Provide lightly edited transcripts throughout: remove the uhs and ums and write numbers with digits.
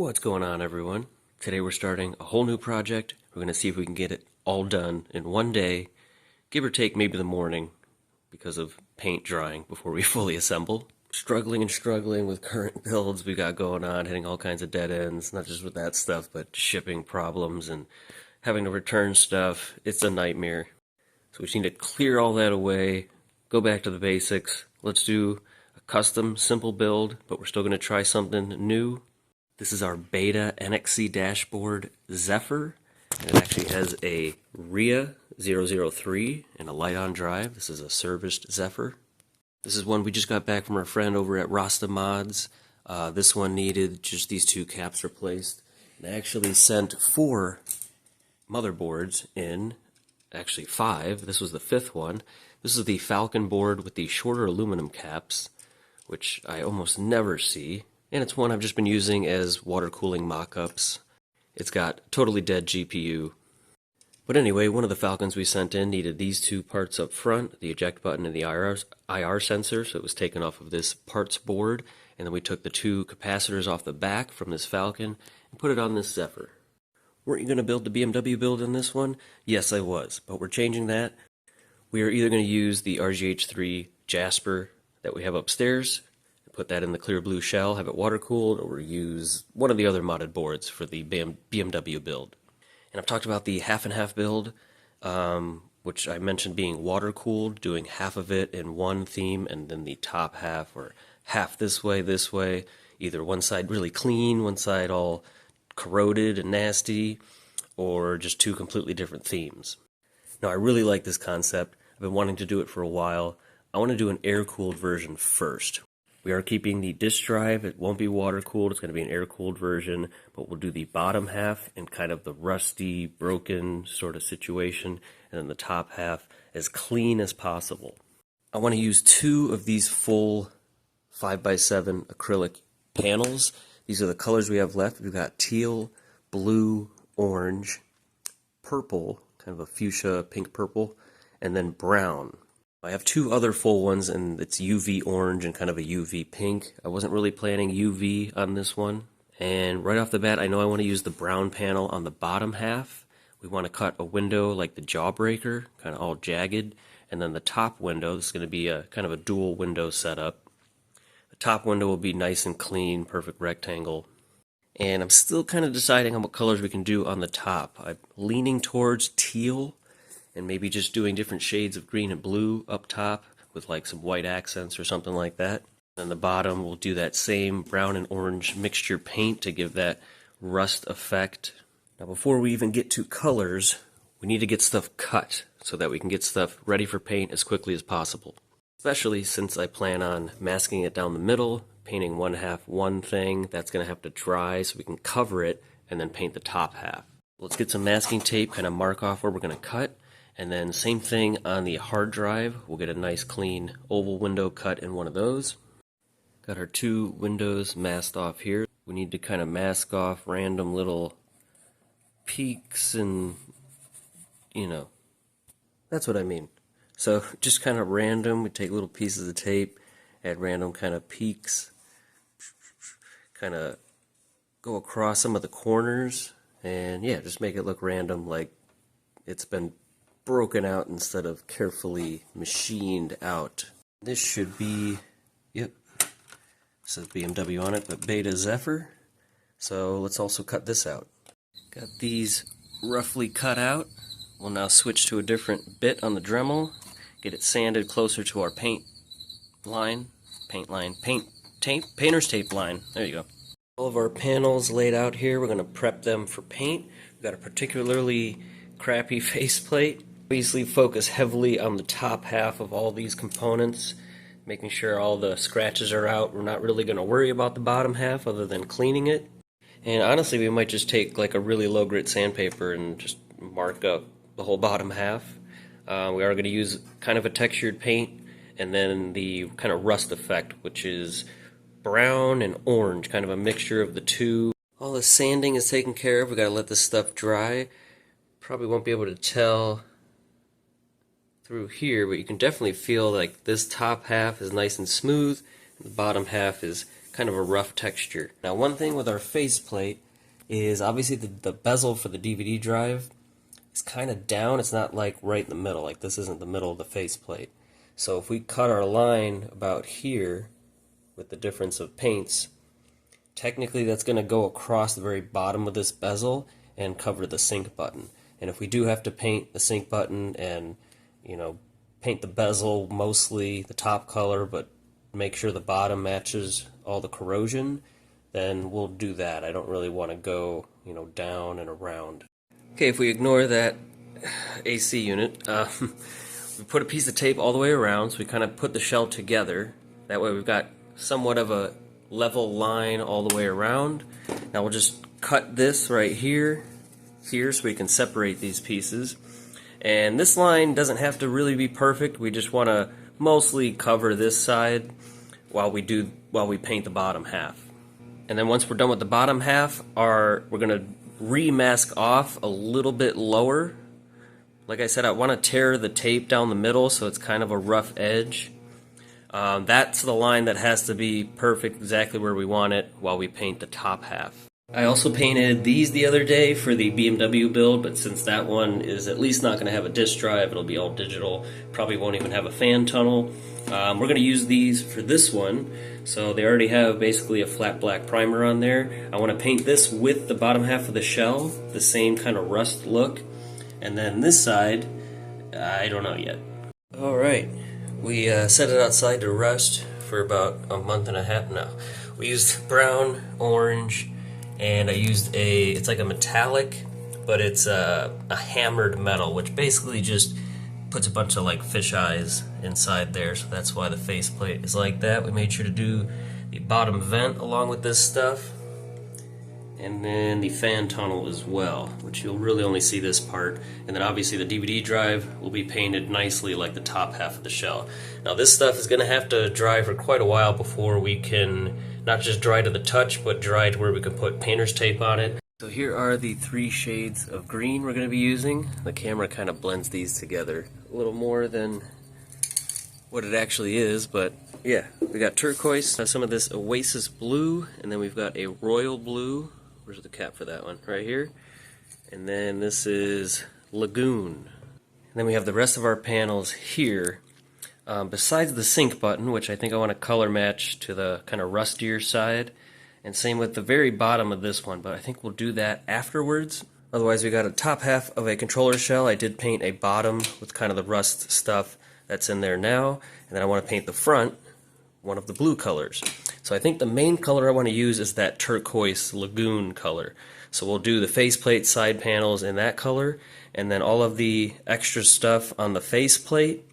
What's going on, everyone? Today we're starting a whole new project. We're going to see if we can get it all done in one day, give or take maybe the morning because of paint drying before we fully assemble. Struggling and struggling with current builds we got going on, hitting all kinds of dead ends, not just with that stuff, but shipping problems and having to return stuff. It's a nightmare. So we just need to clear all that away, go back to the basics. Let's do a custom, simple build, but we're still going to try something new. This is our Beta NXC dashboard Zephyr, and it actually has a RIA 003 and a light-on drive. This is a serviced Zephyr. This is one we just got back from our friend over at Rasta Mods. This one needed just these two caps replaced. And I actually sent 4 motherboards in, actually 5. This was the 5th one. This is the Falcon board with the shorter aluminum caps, which I almost never see. And it's one I've just been using as water cooling mock-ups. It's got totally dead GPU. But anyway, one of the Falcons we sent in needed these 2 parts up front, the eject button and the IR sensor, so it was taken off of this parts board. And then we took the 2 capacitors off the back from this Falcon and put it on this Zephyr. Weren't you going to build the BMW build in this one? Yes, I was, but we're changing that. We are either going to use the RGH3 Jasper that we have upstairs, put that in the clear blue shell, have it water cooled, or use one of the other modded boards for the BMW build. And I've talked about the half and half build, which I mentioned being water cooled, doing half of it in one theme and then the top half, or half this way, either one side really clean, one side all corroded and nasty, or just 2 completely different themes. Now, I really like this concept. I've been wanting to do it for a while. I want to do an air-cooled version first. We are keeping the disk drive. It won't be water-cooled. It's going to be an air-cooled version, but we'll do the bottom half in kind of the rusty, broken sort of situation, and then the top half as clean as possible. I want to use 2 of these full 5x7 acrylic panels. These are the colors we have left. We've got teal, blue, orange, purple, kind of a fuchsia pink purple, and then brown. I have 2 other full ones, and it's UV orange and kind of a UV pink. I wasn't really planning UV on this one. And right off the bat, I know I want to use the brown panel on the bottom half. We want to cut a window like the Jawbreaker, kind of all jagged. And then the top window, this is going to be a kind of a dual window setup. The top window will be nice and clean, perfect rectangle. And I'm still kind of deciding on what colors we can do on the top. I'm leaning towards teal, and maybe just doing different shades of green and blue up top with like some white accents or something like that. And the bottom we'll do that same brown and orange mixture paint to give that rust effect. Now before we even get to colors, we need to get stuff cut so that we can get stuff ready for paint as quickly as possible. Especially since I plan on masking it down the middle, painting one half one thing, that's going to have to dry so we can cover it and then paint the top half. Let's get some masking tape, kind of mark off where we're going to cut. And then same thing on the hard drive. We'll get a nice clean oval window cut in one of those. Got our 2 windows masked off here. We need to kind of mask off random little peaks and, that's what I mean. So just kind of random, we take little pieces of tape, add random kind of peaks, kind of go across some of the corners, and yeah, just make it look random, like it's been broken out instead of carefully machined out. This should be, yep, says BMW on it, but Beta Zephyr. So let's also cut this out. Got these roughly cut out. We'll now switch to a different bit on the Dremel, get it sanded closer to our painter's tape line. There you go. All of our panels laid out here. We're going to prep them for paint. We've got a particularly crappy faceplate. Obviously focus heavily on the top half of all these components, making sure all the scratches are out. We're not really going to worry about the bottom half other than cleaning it. And honestly, we might just take like a really low grit sandpaper and just mark up the whole bottom half. We are going to use kind of a textured paint, and then the kind of rust effect, which is brown and orange, kind of a mixture of the 2. All the sanding is taken care of. We've got to let this stuff dry. Probably won't be able to tell through here, but you can definitely feel like this top half is nice and smooth, and the bottom half is kind kind of a rough texture. Now, one thing with our faceplate is obviously the bezel for the DVD drive is kind of down. It's not like right in the middle, like this isn't the middle of the faceplate. So if we cut our line about here with the difference of paints, technically that's going to go across the very bottom of this bezel and cover the sync button. And if we do have to paint the sync button and, you know, paint the bezel mostly the top color but make sure the bottom matches all the corrosion, then we'll do that. I don't really want to go, you know, down and around. Okay, if we ignore that AC unit, we put a piece of tape all the way around, so we kind of put the shell together. That way we've got somewhat of a level line all the way around. Now we'll just cut this right here, so we can separate these pieces. And this line doesn't have to really be perfect. We just want to mostly cover this side while we paint the bottom half. And then once we're done with the bottom half, we're going to remask off a little bit lower. Like I said, I want to tear the tape down the middle so it's kind of a rough edge. That's the line that has to be perfect, exactly where we want it, while we paint the top half. I also painted these the other day for the BMW build, but since that one is at least not going to have a disk drive, it'll be all digital, probably won't even have a fan tunnel. We're going to use these for this one, so they already have basically a flat black primer on there. I want to paint this with the bottom half of the shell, the same kind of rust look, and then this side, I don't know yet. Alright, we set it outside to rust for about a month and a half now. We used brown, orange, and I used it's like a metallic, but it's a hammered metal, which basically just puts a bunch of like fish eyes inside there, so that's why the faceplate is like that. We made sure to do the bottom vent along with this stuff, and then the fan tunnel as well, which you'll really only see this part. And then obviously the DVD drive will be painted nicely like the top half of the shell. Now this stuff is going to have to dry for quite a while before we can not just dry to the touch, but dry to where we can put painter's tape on it. So here are the 3 shades of green we're going to be using. The camera kind of blends these together a little more than what it actually is, but yeah, we got turquoise, some of this Oasis blue, and then we've got a royal blue. Where's the cap for that one? Right here. And then this is Lagoon. And then we have the rest of our panels here. Besides the sync button, which I think I want to color match to the kind of rustier side, and same with the very bottom of this one, but I think we'll do that afterwards. Otherwise, we got a top half of a controller shell. I did paint a bottom with kind of the rust stuff that's in there now, and then I want to paint the front one of the blue colors. So I think the main color I want to use is that turquoise Lagoon color. So we'll do the faceplate side panels in that color, and then all of the extra stuff on the faceplate.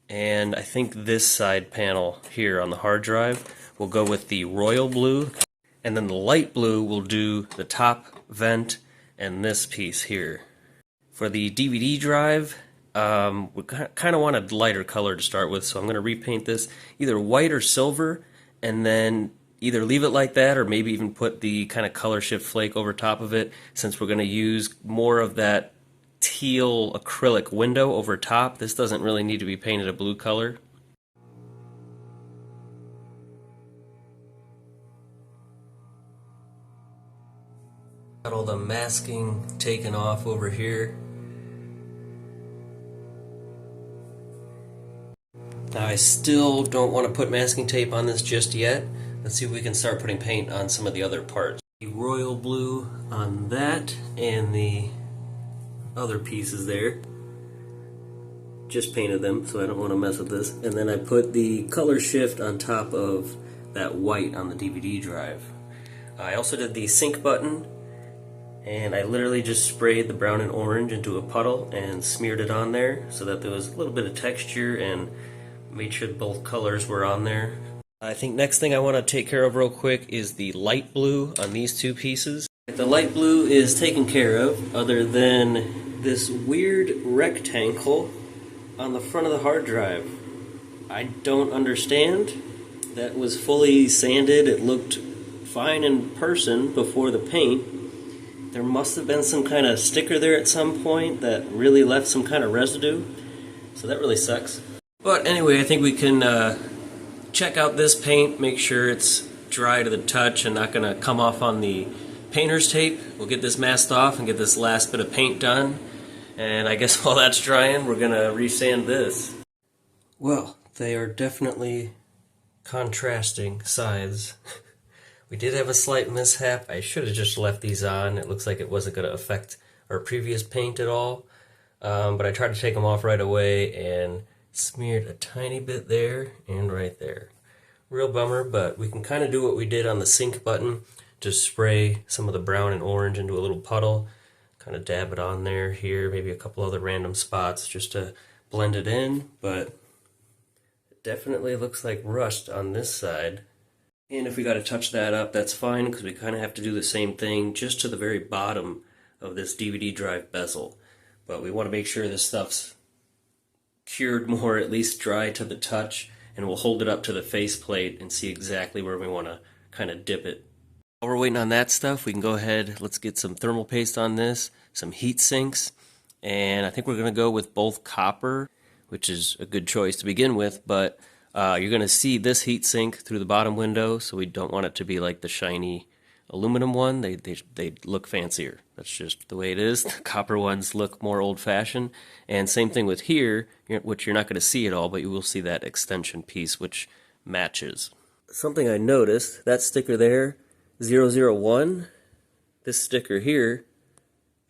And I think this side panel here on the hard drive will go with the royal blue, and then the light blue will do the top vent and this piece here. For the DVD drive, we kind of want a lighter color to start with, so I'm going to repaint this either white or silver, and then either leave it like that or maybe even put the kind of color shift flake over top of it, since we're going to use more of that teal acrylic window over top. This doesn't really need to be painted a blue color. Got all the masking taken off over here. Now I still don't want to put masking tape on this just yet. Let's see if we can start putting paint on some of the other parts. The royal blue on that and the other pieces there. Just painted them, so I don't want to mess with this. And then I put the color shift on top of that white on the DVD drive. I also did the sync button, and I literally just sprayed the brown and orange into a puddle and smeared it on there so that there was a little bit of texture and made sure both colors were on there. I think next thing I want to take care of real quick is the light blue on these 2 pieces. The light blue is taken care of, other than this weird rectangle on the front of the hard drive. I don't understand. That was fully sanded. It looked fine in person before the paint. There must have been some kind of sticker there at some point that really left some kind of residue. So that really sucks. But anyway, I think we can check out this paint, make sure it's dry to the touch and not going to come off on the painter's tape. We'll get this masked off and get this last bit of paint done. And I guess while that's drying, we're going to resand this. Well, they are definitely contrasting sides. We did have a slight mishap. I should have just left these on. It looks like it wasn't going to affect our previous paint at all. But I tried to take them off right away and smeared a tiny bit there and right there. Real bummer, but we can kind of do what we did on the sync button. Just spray some of the brown and orange into a little puddle. Kind of dab it on there, here, maybe a couple other random spots just to blend it in. But it definitely looks like rust on this side. And if we got to touch that up, that's fine, because we kind of have to do the same thing just to the very bottom of this DVD drive bezel. But we want to make sure this stuff's cured more, at least dry to the touch, and we'll hold it up to the faceplate and see exactly where we want to kind of dip it. While we're waiting on that stuff, we can go ahead, let's get some thermal paste on this, some heat sinks, and I think we're going to go with both copper, which is a good choice to begin with, but you're going to see this heat sink through the bottom window, so we don't want it to be like the shiny aluminum one. They look fancier. That's just the way it is. The copper ones look more old-fashioned. And same thing with here, which you're not going to see at all, but you will see that extension piece, which matches. Something I noticed, that sticker there, 001, this sticker here,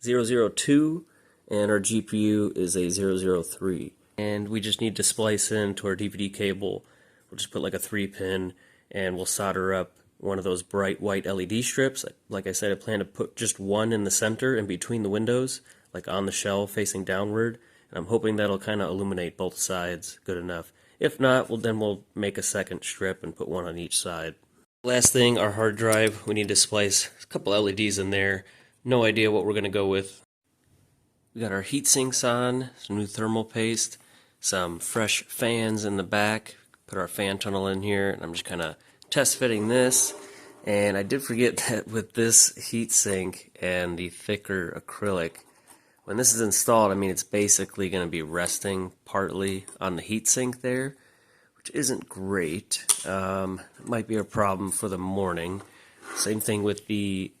002, and our GPU is a 003. And we just need to splice into our DVD cable. We'll just put like a 3-pin, and we'll solder up one of those bright white LED strips. Like I said, I plan to put just one in the center in between the windows, like on the shelf facing downward, and I'm hoping that'll kind of illuminate both sides good enough. If not, well, then we'll make a second strip and put one on each side. Last thing, our hard drive. We need to splice a couple LEDs in there. No idea what we're going to go with. We got our heat sinks on, some new thermal paste, some fresh fans in the back. Put our fan tunnel in here, and I'm just kind of test fitting this. And I did forget that with this heat sink and the thicker acrylic, when this is installed, I mean, it's basically going to be resting partly on the heat sink there, which isn't great. It might be a problem for the morning. Same thing with the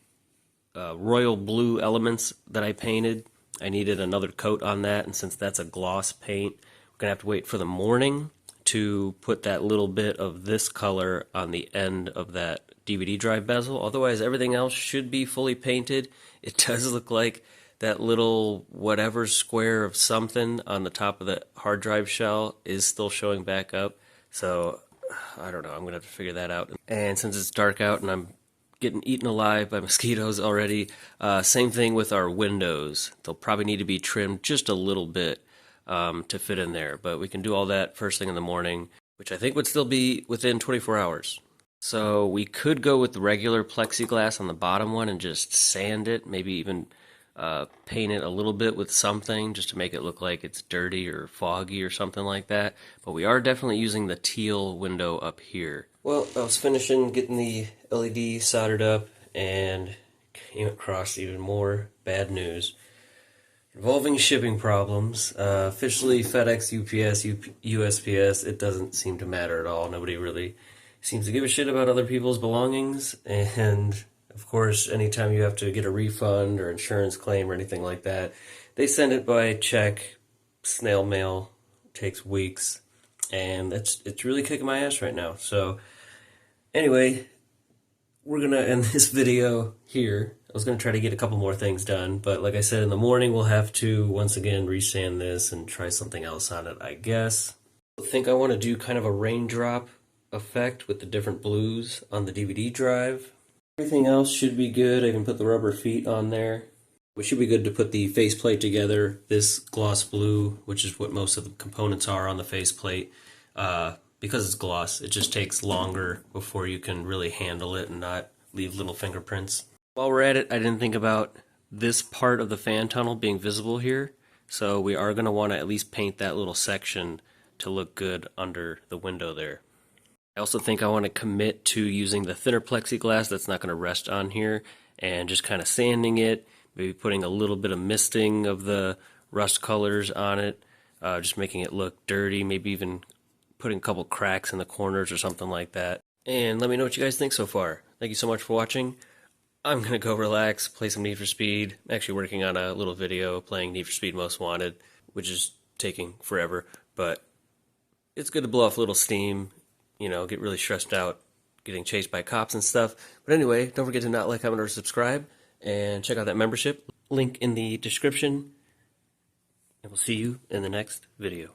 royal blue elements that I painted. I needed another coat on that, and since that's a gloss paint, we're going to have to wait for the morning to put that little bit of this color on the end of that DVD drive bezel. Otherwise, everything else should be fully painted. It does look like that little whatever square of something on the top of the hard drive shell is still showing back up. So, I don't know. I'm going to have to figure that out. And since it's dark out and I'm getting eaten alive by mosquitoes already, same thing with our windows. They'll probably need to be trimmed just a little bit to fit in there, but we can do all that first thing in the morning, which I think would still be within 24 hours. So we could go with the regular plexiglass on the bottom one and just sand it, maybe even paint it a little bit with something just to make it look like it's dirty or foggy or something like that. But we are definitely using the teal window up here. Well, I was finishing getting the LED soldered up and came across even more bad news involving shipping problems. Officially FedEx, UPS, USPS, it doesn't seem to matter at all. Nobody really seems to give a shit about other people's belongings, and of course, anytime you have to get a refund or insurance claim or anything like that, they send it by check, snail mail, takes weeks, and it's really kicking my ass right now. So anyway, we're going to end this video here. I was going to try to get a couple more things done, but like I said, in the morning we'll have to once again resand this and try something else on it, I guess. I think I want to do kind of a raindrop effect with the different blues on the DVD drive. Everything else should be good. I can put the rubber feet on there. We should be good to put the faceplate together. This gloss blue, which is what most of the components are on the faceplate, because it's gloss, it just takes longer before you can really handle it and not leave little fingerprints. While we're at it, I didn't think about this part of the fan tunnel being visible here, so we are going to want to at least paint that little section to look good under the window there. I also think I want to commit to using the thinner plexiglass that's not going to rest on here and just kind of sanding it, maybe putting a little bit of misting of the rust colors on it, just making it look dirty, maybe even putting a couple cracks in the corners or something like that. and let me know what you guys think so far. Thank you so much for watching. I'm gonna go relax, play some Need for Speed. I'm actually working on a little video playing Need for Speed Most Wanted, which is taking forever, but it's good to blow off a little steam, get really stressed out getting chased by cops and stuff. But anyway, don't forget to not like, comment, or subscribe, and check out that membership link in the description, and we'll see you in the next video.